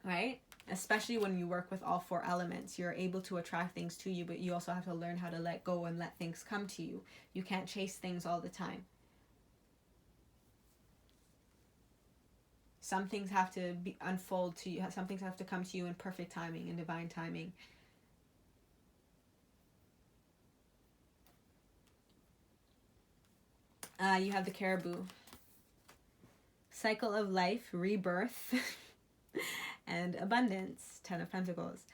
Right? Especially when you work with all four elements, you're able to attract things to you, but you also have to learn how to let go and let things come to you. You can't chase things all the time. Some things have to unfold to you. Some things have to come to you in perfect timing, in divine timing. You have the Caribou. Cycle of life, rebirth, and abundance. 10 of Pentacles.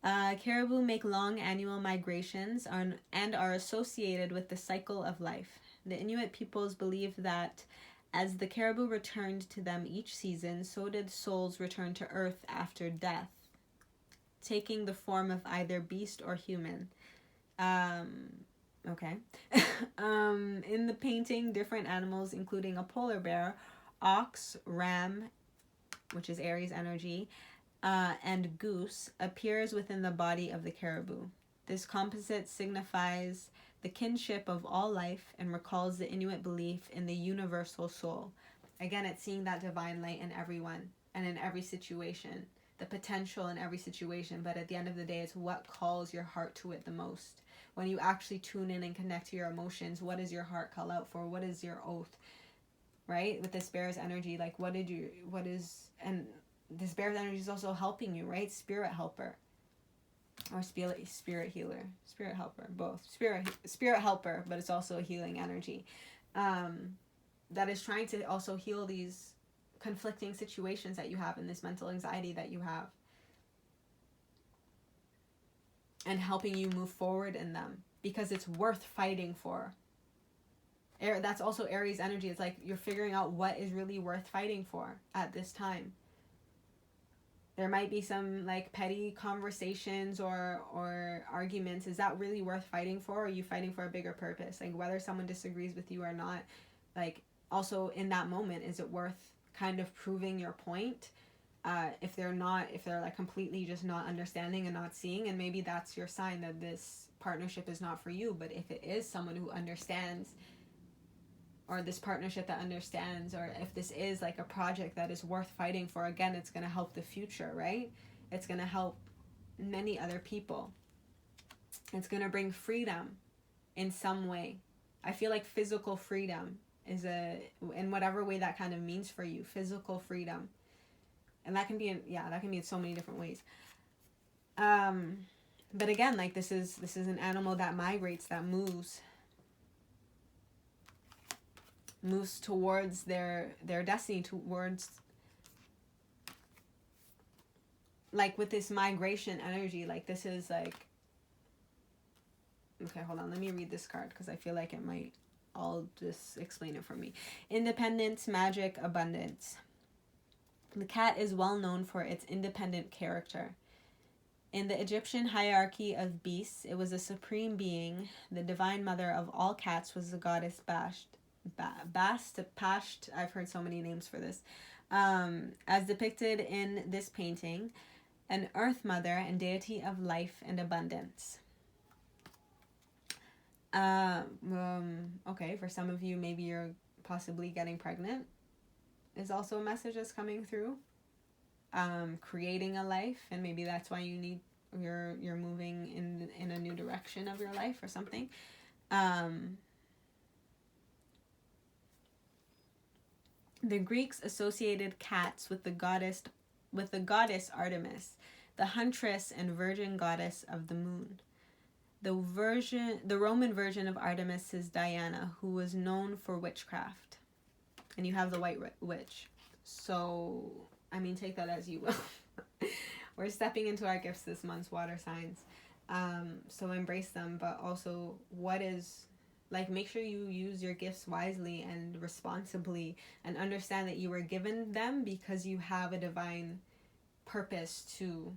Caribou make long annual migrations and are associated with the cycle of life. The Inuit peoples believe that as the caribou returned to them each season, so did souls return to Earth after death, taking the form of either beast or human. Okay. In the painting, different animals, including a polar bear, ox, ram, which is Aries energy, and goose, appears within the body of the caribou. This composite signifies the kinship of all life and recalls the Inuit belief in the universal soul. Again, it's seeing that divine light in everyone and in every situation, the potential in every situation, but at the end of the day, it's what calls your heart to it the most. When you actually tune in and connect to your emotions, what does your heart call out for? What is your oath? Right? With this bear's energy, like and this bear's energy is also helping you, right? Spirit helper. Or spirit healer, spirit helper, both. Spirit helper, but it's also a healing energy. That is trying to also heal these conflicting situations that you have and this mental anxiety that you have. And helping you move forward in them because it's worth fighting for. That's also Aries energy. It's like you're figuring out what is really worth fighting for at this time. There might be some like petty conversations or arguments. Is that really worth fighting for? Or are you fighting for a bigger purpose? Like whether someone disagrees with you or not, like also in that moment, is it worth kind of proving your point? If they're like completely just not understanding and not seeing, and maybe that's your sign that this partnership is not for you. But if it is someone who understands, or this partnership that understands, or if this is like a project that is worth fighting for, again, it's going to help the future, right? It's going to help many other people. It's going to bring freedom in some way. I feel like physical freedom is in whatever way that kind of means for you, physical freedom. And that can be in so many different ways. But again, like this is an animal that migrates, that moves towards their destiny, towards, like with this migration energy, like this is like, okay, hold on, let me read this card because I feel like it might all just explain it for me. Independence, magic, abundance. The cat is well known for its independent character. In the Egyptian hierarchy of beasts, it was a supreme being. The divine mother of all cats was the goddess Pasht. I've heard so many names for this. As depicted in this painting, an earth mother and deity of life and abundance. Okay, for some of you, maybe you're possibly getting pregnant is also a message that's coming through. Creating a life, and maybe that's why you're moving in a new direction of your life or something. The Greeks associated cats with the goddess Artemis, the huntress and virgin goddess of the moon. The Roman version of Artemis is Diana, who was known for witchcraft. And you have the White Witch. So, I mean, take that as you will. We're stepping into our gifts this month, water signs. So embrace them, but also make sure you use your gifts wisely and responsibly, and understand that you were given them because you have a divine purpose to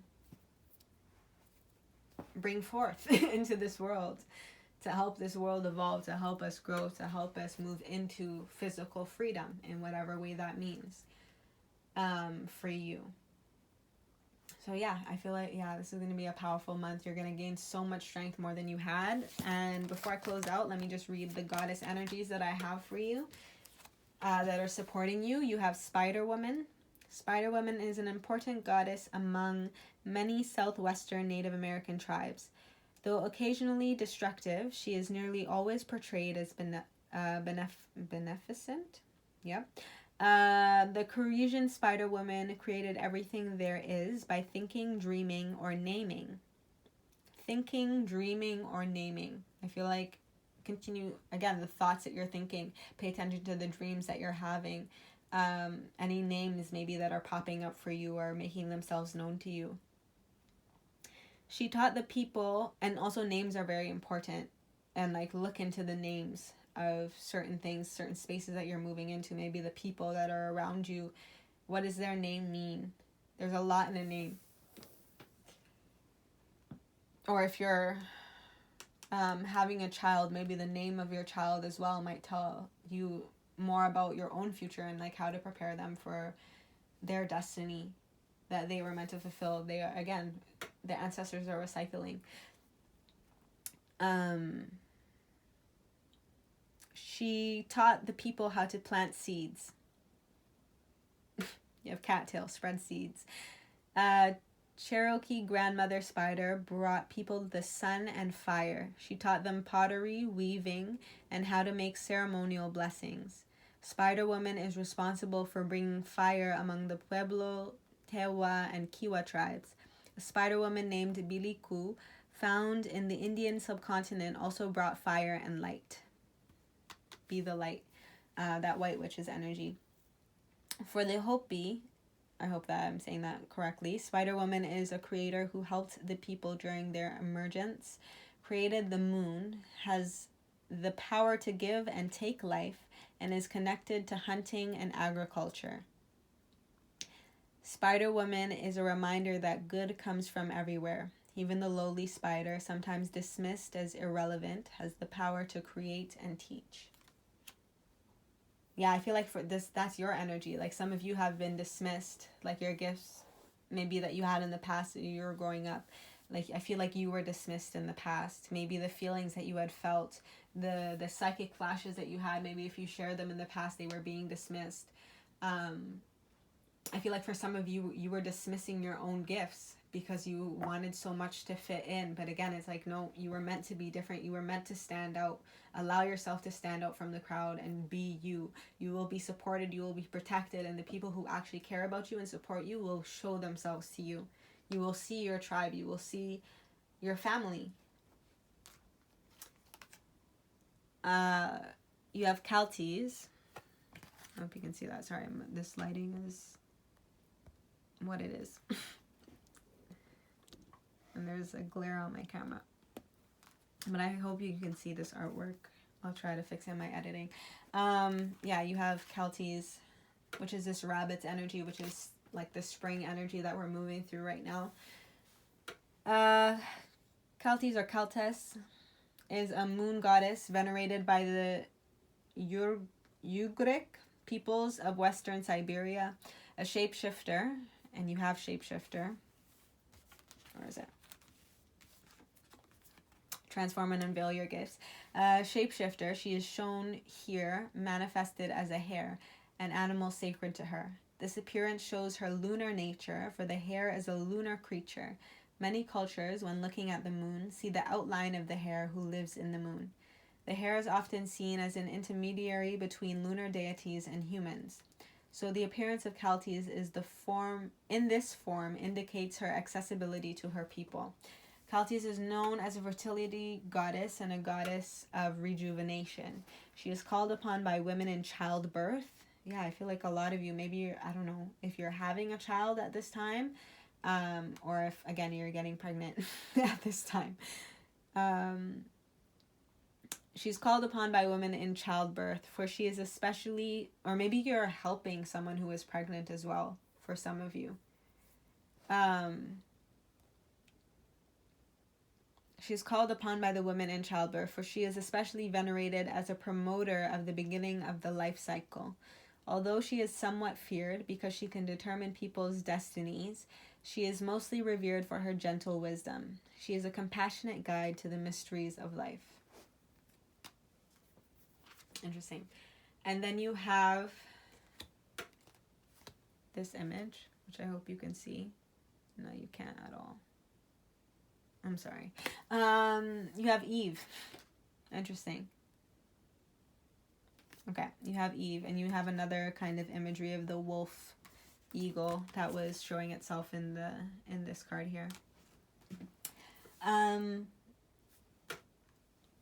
bring forth into this world, to help this world evolve, to help us grow, to help us move into physical freedom in whatever way that means for you. So I feel like, this is going to be a powerful month. You're going to gain so much strength more than you had. And before I close out, let me just read the goddess energies that I have for you that are supporting you. You have Spider Woman. Spider Woman is an important goddess among many southwestern Native American tribes. Though occasionally destructive, she is nearly always portrayed as beneficent. Yep. The Parisian spider woman created everything there is by thinking, dreaming, or naming. Thinking, dreaming, or naming. I feel like continue again the thoughts that you're thinking. Pay attention to the dreams that you're having. Any names maybe that are popping up for you or making themselves known to you. She taught the people, and also names are very important. And like look into the names of certain things, certain spaces that you're moving into. Maybe the people that are around you. What does their name mean? There's a lot in a name. Or if you're having a child, maybe the name of your child as well might tell you more about your own future and like how to prepare them for their destiny that they were meant to fulfill. They are, again, the ancestors are recycling. She taught the people how to plant seeds. You have cattail, spread seeds. Cherokee grandmother spider brought people the sun and fire. She taught them pottery, weaving, and how to make ceremonial blessings. Spider woman is responsible for bringing fire among the Pueblo, Tewa, and Kiwa tribes. A spider woman named Biliku, found in the Indian subcontinent, also brought fire and light. Be the light, that white witch's energy. For the Hopi, I hope that I'm saying that correctly, Spider Woman is a creator who helped the people during their emergence, created the moon, has the power to give and take life, and is connected to hunting and agriculture. Spider Woman is a reminder that good comes from everywhere. Even the lowly spider, sometimes dismissed as irrelevant, has the power to create and teach. Yeah, I feel like for this, that's your energy. Like some of you have been dismissed, like your gifts maybe that you had in the past that you were growing up. Like I feel like you were dismissed in the past. Maybe the feelings that you had felt, the psychic flashes that you had, maybe if you shared them in the past, they were being dismissed. I feel like for some of you, you were dismissing your own gifts because you wanted so much to fit in. But again, it's like, no, you were meant to be different. You were meant to stand out. Allow yourself to stand out from the crowd and be you. You will be supported. You will be protected. And the people who actually care about you and support you will show themselves to you. You will see your tribe. You will see your family. You have Celtes. I hope you can see that. Sorry, this lighting is what it is. And there's a glare on my camera. But I hope you can see this artwork. I'll try to fix it in my editing. Yeah, you have Celtes, which is this rabbit's energy, which is like the spring energy that we're moving through right now. Celtes or Celtes is a moon goddess venerated by the Ugric peoples of Western Siberia, a shapeshifter, and you have shapeshifter. Where is it? Transform and unveil your gifts. Shapeshifter, she is shown here, manifested as a hare, an animal sacred to her. This appearance shows her lunar nature, for the hare is a lunar creature. Many cultures, when looking at the moon, see the outline of the hare who lives in the moon. The hare is often seen as an intermediary between lunar deities and humans. So the appearance of Celtes is in this form indicates her accessibility to her people. Celtes is known as a fertility goddess and a goddess of rejuvenation. She is called upon by women in childbirth. Yeah, I feel like a lot of you, maybe, I don't know, if you're having a child at this time, or if, again, you're getting pregnant at this time. She's called upon by women in childbirth, for she is especially, or maybe you're helping someone who is pregnant as well, for some of you. She's called upon by the women in childbirth, for she is especially venerated as a promoter of the beginning of the life cycle. Although she is somewhat feared because she can determine people's destinies, she is mostly revered for her gentle wisdom. She is a compassionate guide to the mysteries of life. Interesting. And then you have this image, which I hope you can see. No, you can't at all. I'm sorry. You have Eve. Interesting. Okay, you have Eve, and you have another kind of imagery of the wolf eagle that was showing itself in this card here.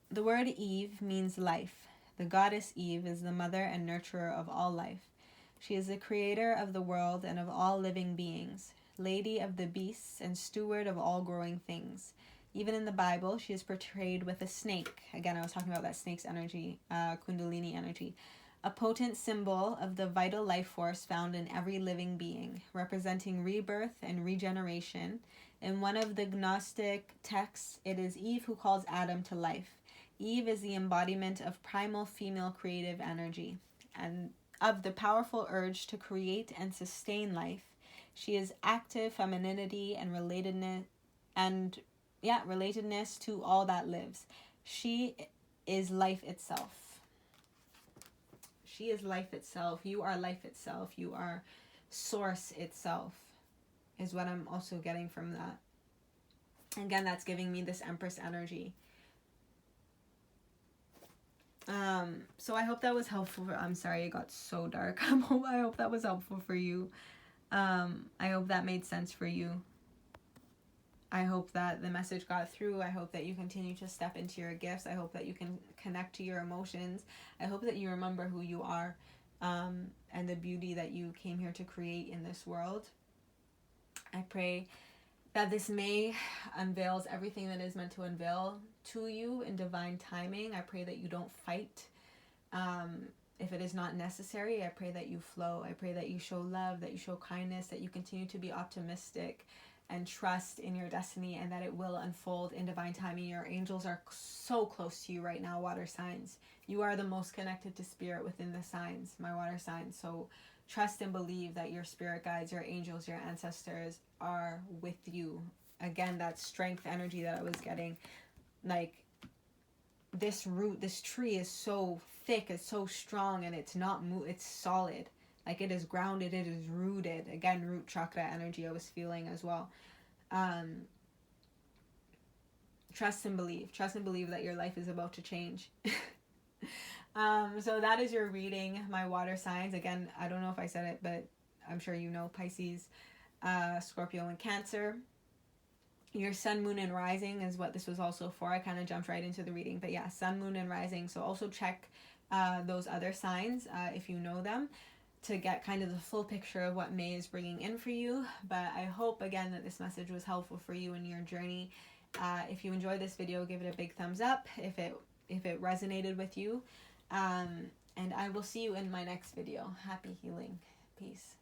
The word Eve means life. The goddess Eve is the mother and nurturer of all life. She is the creator of the world and of all living beings, lady of the beasts and steward of all growing things. Even in the Bible, she is portrayed with a snake. Again, I was talking about that snake's energy, Kundalini energy. A potent symbol of the vital life force found in every living being, representing rebirth and regeneration. In one of the Gnostic texts, it is Eve who calls Adam to life. Eve is the embodiment of primal female creative energy and of the powerful urge to create and sustain life. She is active femininity and relatedness to all that lives. She is life itself. She is life itself. You are life itself. You are source itself, is what I'm also getting from that. Again, that's giving me this Empress energy. So I hope that was helpful. I'm sorry it got so dark. I hope that was helpful for you. I hope that made sense for you. I hope that the message got through. I hope that you continue to step into your gifts. I hope that you can connect to your emotions. I hope that you remember who you are, and the beauty that you came here to create in this world. I pray that this May unveils everything that is meant to unveil to you in divine timing. I pray that you don't fight if it is not necessary. I pray that you flow. I pray that you show love, that you show kindness, that you continue to be optimistic and trust in your destiny, and that it will unfold in divine timing. Your angels are so close to you right now, water signs. You are the most connected to spirit within the signs, my water signs. So trust and believe that your spirit guides, your angels, your ancestors are with you. Again, that strength energy that I was getting. Like, this root, this tree is so thick, it's so strong, and it's not it's solid. Like, it is grounded, it is rooted. Again, root chakra energy I was feeling as well. Trust and believe. Trust and believe that your life is about to change. So that is your reading, my water signs. Again, I don't know if I said it, but I'm sure you know Pisces, Scorpio, and Cancer. Your sun, moon, and rising is what this was also for. I kind of jumped right into the reading. But yeah, sun, moon, and rising. So also check those other signs if you know them, to get kind of the full picture of what May is bringing in for you. But I hope, again, that this message was helpful for you in your journey. If you enjoyed this video, give it a big thumbs up if it resonated with you. And I will see you in my next video. Happy healing. Peace.